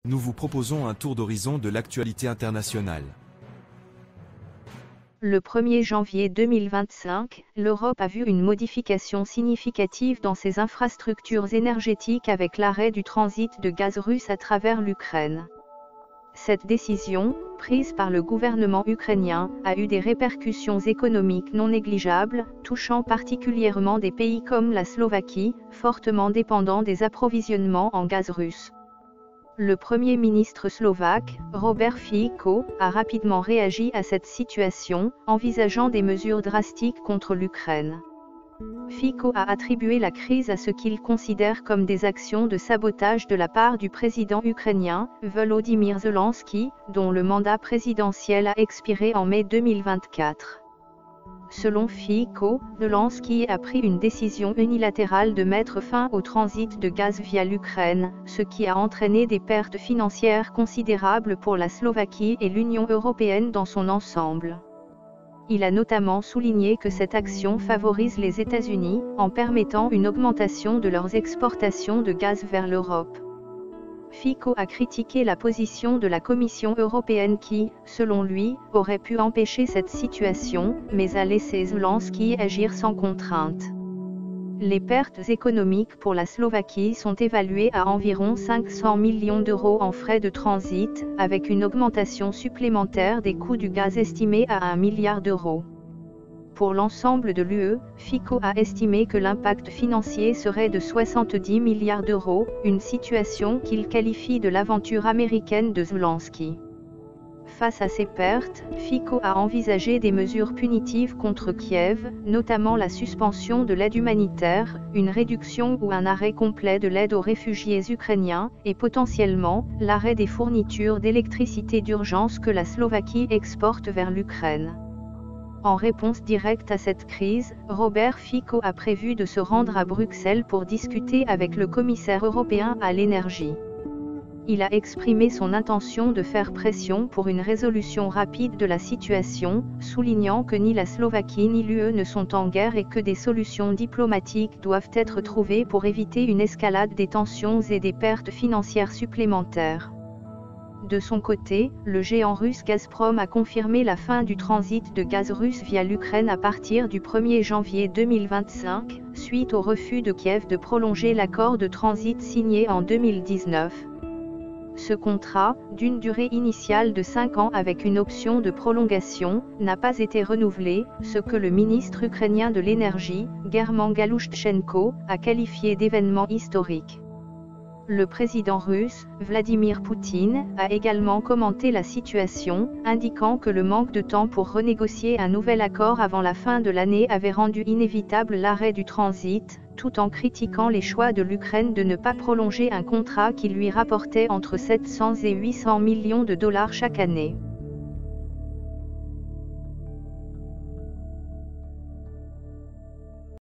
Nous vous proposons un tour d'horizon de l'actualité internationale. Le 1er janvier 2025, l'Europe a vu une modification significative dans ses infrastructures énergétiques avec l'arrêt du transit de gaz russe à travers l'Ukraine. Cette décision, prise par le gouvernement ukrainien, a eu des répercussions économiques non négligeables, touchant particulièrement des pays comme la Slovaquie, fortement dépendants des approvisionnements en gaz russe. Le Premier ministre slovaque, Robert Fico, a rapidement réagi à cette situation, envisageant des mesures drastiques contre l'Ukraine. Fico a attribué la crise à ce qu'il considère comme des actions de sabotage de la part du président ukrainien, Volodymyr Zelensky, dont le mandat présidentiel a expiré en mai 2024. Selon Fico, Zelensky a pris une décision unilatérale de mettre fin au transit de gaz via l'Ukraine, ce qui a entraîné des pertes financières considérables pour la Slovaquie et l'Union européenne dans son ensemble. Il a notamment souligné que cette action favorise les États-Unis, en permettant une augmentation de leurs exportations de gaz vers l'Europe. Fico a critiqué la position de la Commission européenne qui, selon lui, aurait pu empêcher cette situation, mais a laissé Zelensky agir sans contrainte. Les pertes économiques pour la Slovaquie sont évaluées à environ 500 millions d'euros en frais de transit, avec une augmentation supplémentaire des coûts du gaz estimée à 1 milliard d'euros. Pour l'ensemble de l'UE, Fico a estimé que l'impact financier serait de 70 milliards d'euros, une situation qu'il qualifie de l'aventure américaine de Zelensky. Face à ces pertes, Fico a envisagé des mesures punitives contre Kiev, notamment la suspension de l'aide humanitaire, une réduction ou un arrêt complet de l'aide aux réfugiés ukrainiens, et potentiellement, l'arrêt des fournitures d'électricité d'urgence que la Slovaquie exporte vers l'Ukraine. En réponse directe à cette crise, Robert Fico a prévu de se rendre à Bruxelles pour discuter avec le commissaire européen à l'énergie. Il a exprimé son intention de faire pression pour une résolution rapide de la situation, soulignant que ni la Slovaquie ni l'UE ne sont en guerre et que des solutions diplomatiques doivent être trouvées pour éviter une escalade des tensions et des pertes financières supplémentaires. De son côté, le géant russe Gazprom a confirmé la fin du transit de gaz russe via l'Ukraine à partir du 1er janvier 2025, suite au refus de Kiev de prolonger l'accord de transit signé en 2019. Ce contrat, d'une durée initiale de 5 ans avec une option de prolongation, n'a pas été renouvelé, ce que le ministre ukrainien de l'énergie, German Galushchenko, a qualifié d'événement historique. Le président russe, Vladimir Poutine, a également commenté la situation, indiquant que le manque de temps pour renégocier un nouvel accord avant la fin de l'année avait rendu inévitable l'arrêt du transit, tout en critiquant les choix de l'Ukraine de ne pas prolonger un contrat qui lui rapportait entre 700 et 800 millions de dollars chaque année.